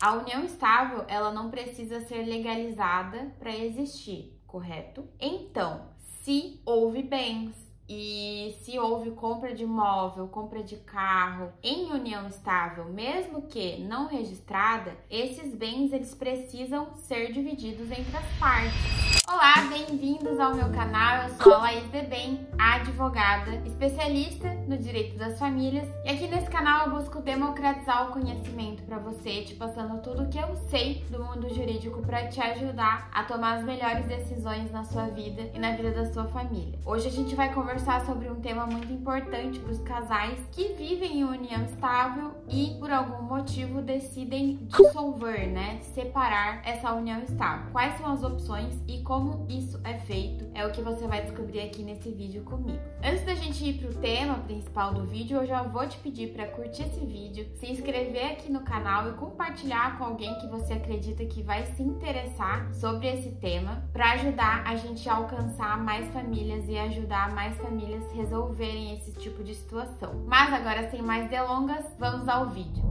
A união estável, ela não precisa ser legalizada para existir, correto? Então, se houve bens e se houve compra de imóvel, compra de carro em união estável, mesmo que não registrada, esses bens eles precisam ser divididos entre as partes. Olá, bem-vindos ao meu canal. Eu sou a Laís Debem, advogada, especialista no direito das famílias, e aqui nesse canal eu busco democratizar o conhecimento para você, te passando tudo o que eu sei do mundo jurídico para te ajudar a tomar as melhores decisões na sua vida e na vida da sua família. Hoje a gente vai conversar sobre um tema muito importante para os casais que vivem em união estável e por algum motivo decidem dissolver, separar essa união estável. Quais são as opções e como isso é feito é o que você vai descobrir aqui nesse vídeo comigo. Antes da gente ir pro tema principal do vídeo, eu já vou te pedir para curtir esse vídeo, se inscrever aqui no canal e compartilhar com alguém que você acredita que vai se interessar sobre esse tema, para ajudar a gente a alcançar mais famílias e ajudar mais famílias a resolverem esse tipo de situação. Mas agora, sem mais delongas, vamos ao vídeo.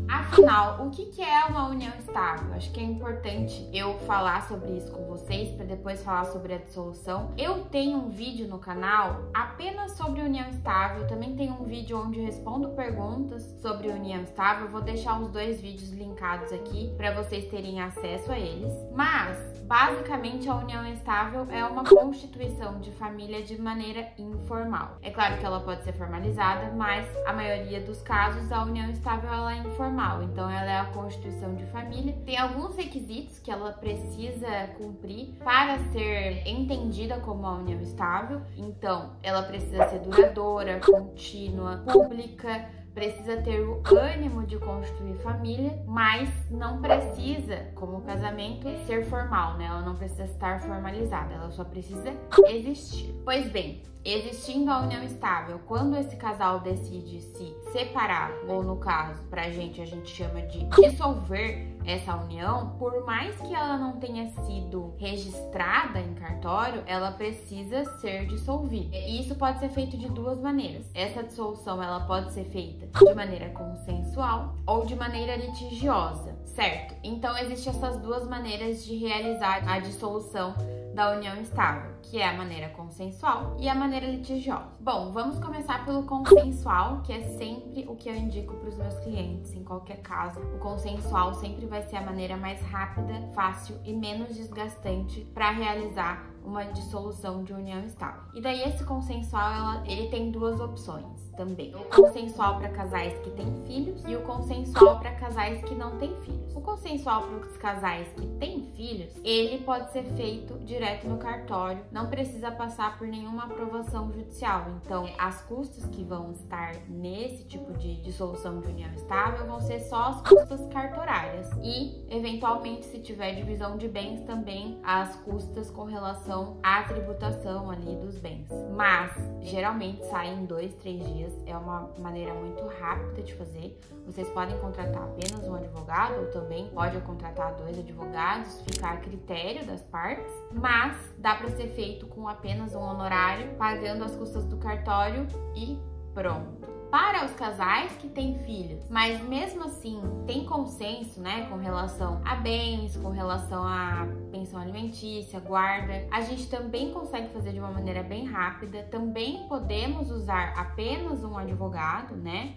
Afinal, o que é uma união estável? Acho que é importante eu falar sobre isso com vocês para depois falar sobre a dissolução. Eu tenho um vídeo no canal apenas sobre união estável, também tem um vídeo onde eu respondo perguntas sobre união estável. Eu vou deixar os dois vídeos linkados aqui para vocês terem acesso a eles. Mas, basicamente, a união estável é uma constituição de família de maneira informal. É claro que ela pode ser formalizada, mas a maioria dos casos a união estável ela é informal. Então, ela é a constituição de família. Tem alguns requisitos que ela precisa cumprir para ser entendida como uma união estável. Então, ela precisa ser duradoura, contínua, pública, precisa ter o ânimo de constituir família, mas não precisa, como o casamento, ser formal, Ela não precisa estar formalizada, ela só precisa existir. Pois bem, existindo a união estável, quando esse casal decide se separar, ou no caso, a gente chama de dissolver essa união, por mais que ela não tenha sido registrada em cartório, ela precisa ser dissolvida. E isso pode ser feito de duas maneiras. Essa dissolução ela pode ser feita de maneira consensual ou de maneira litigiosa, certo? Então existem essas duas maneiras de realizar a dissolução da união estável, que é a maneira consensual e a maneira litigiosa. Bom, vamos começar pelo consensual, que é sempre o que eu indico para os meus clientes, em qualquer caso. O consensual sempre vai ser a maneira mais rápida, fácil e menos desgastante para realizar uma dissolução de união estável. E daí esse consensual, ele tem duas opções também. O consensual para casais que têm filhos e o consensual para casais que não têm filhos. O consensual para os casais que têm filhos, ele pode ser feito direto no cartório, não precisa passar por nenhuma aprovação judicial. Então, as custas que vão estar nesse tipo de dissolução de união estável vão ser só as custas cartorárias e, eventualmente, se tiver divisão de bens, também as custas com relação à tributação ali dos bens. Mas, geralmente, sai em 2-3 dias. É uma maneira muito rápida de fazer. Vocês podem contratar apenas um advogado ou também pode contratar 2 advogados, fica a critério das partes, mas dá para ser feito com apenas um honorário, pagando as custas do cartório e pronto. Para os casais que têm filhos, mas mesmo assim tem consenso, com relação a bens, com relação a pensão alimentícia, guarda, a gente também consegue fazer de uma maneira bem rápida. Também podemos usar apenas um advogado,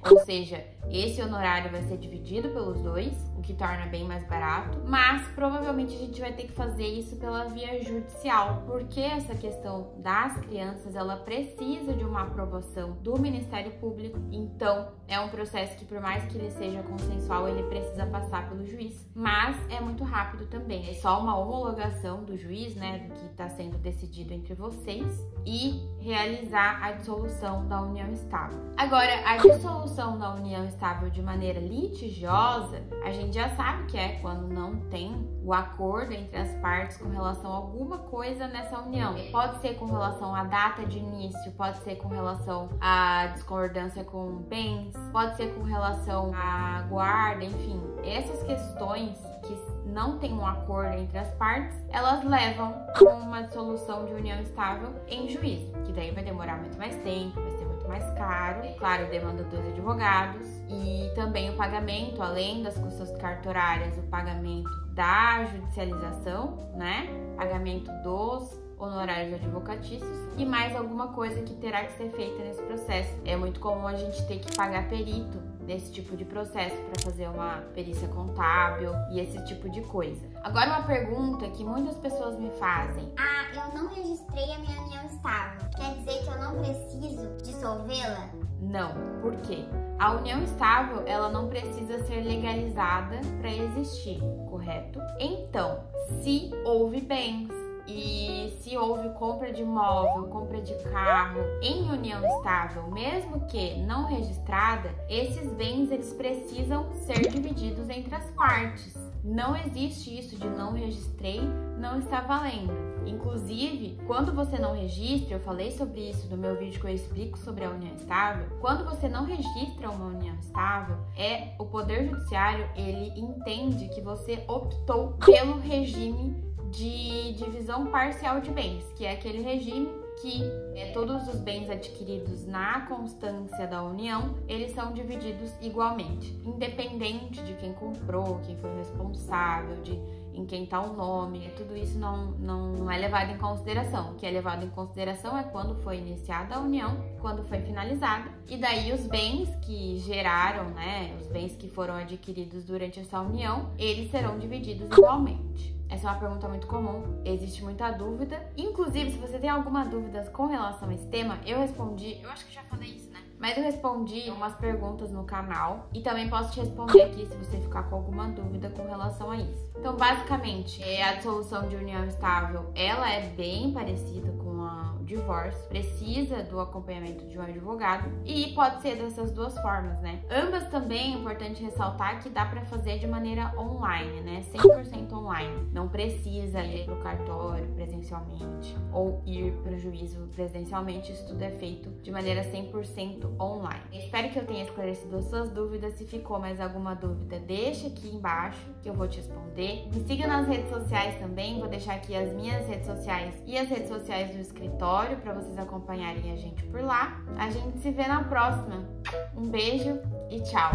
Ou seja, esse honorário vai ser dividido pelos dois, o que torna bem mais barato, mas provavelmente a gente vai ter que fazer isso pela via judicial, porque essa questão das crianças, ela precisa de uma aprovação do Ministério Público. Então, é um processo que, por mais que ele seja consensual, ele precisa passar pelo juiz, mas é muito rápido também. É só uma homologação do juiz, do que está sendo decidido entre vocês e realizar a dissolução da união estável. Agora, a dissolução da união estável de maneira litigiosa, a gente já sabe que é quando não tem o acordo entre as partes com relação a alguma coisa nessa união. Pode ser com relação à data de início, pode ser com relação à discordância com bens, pode ser com relação à guarda, enfim. Essas questões que não tem um acordo entre as partes, elas levam a uma dissolução de união estável em juízo, que daí vai demorar muito mais tempo, vai ser muito muito mais caro. Claro, demanda 2 advogados e também o pagamento, além das custas cartorárias, o pagamento da judicialização, né? Pagamento dos honorários advocatícios e mais alguma coisa que terá que ser feita nesse processo. É muito comum a gente ter que pagar perito nesse tipo de processo para fazer uma perícia contábil e esse tipo de coisa. Agora, uma pergunta que muitas pessoas me fazem: eu não registrei a minha união estável, quer dizer que eu não preciso dissolvê-la? Não, por quê? A união estável, ela não precisa ser legalizada para existir, correto? Então, se houve bens e se houve compra de imóvel, compra de carro em união estável, mesmo que não registrada, esses bens eles precisam ser divididos entre as partes. Não existe isso de não registrei, não está valendo. Inclusive, quando você não registra, eu falei sobre isso no meu vídeo que eu explico sobre a união estável, quando você não registra uma união estável, o Poder Judiciário, ele entende que você optou pelo regime de divisão parcial de bens, que é aquele regime que todos os bens adquiridos na constância da união, eles são divididos igualmente, independente de quem comprou, quem foi responsável, em quem está o nome, tudo isso não é levado em consideração. O que é levado em consideração é quando foi iniciada a união, quando foi finalizada, e daí os bens que geraram, né, os bens que foram adquiridos durante essa união, eles serão divididos igualmente. Essa é uma pergunta muito comum, existe muita dúvida. Inclusive, se você tem alguma dúvida com relação a esse tema, eu respondi, eu acho que já falei isso, né? Mas eu respondi umas perguntas no canal e também posso te responder aqui se você ficar com alguma dúvida com relação a isso. Então, basicamente, a dissolução de união estável, ela é bem parecida com o divórcio, precisa do acompanhamento de um advogado e pode ser dessas duas formas, né? Ambas também é importante ressaltar que dá para fazer de maneira online, né? 100% online. Não precisa ir pro cartório presencialmente ou ir pro juízo presencialmente, isso tudo é feito de maneira 100% online. Espero que eu tenha esclarecido as suas dúvidas. Se ficou mais alguma dúvida, deixa aqui embaixo que eu vou te responder. Me siga nas redes sociais também, vou deixar aqui as minhas redes sociais e as redes sociais do escritório para vocês acompanharem a gente por lá. A gente se vê na próxima. Um beijo e tchau!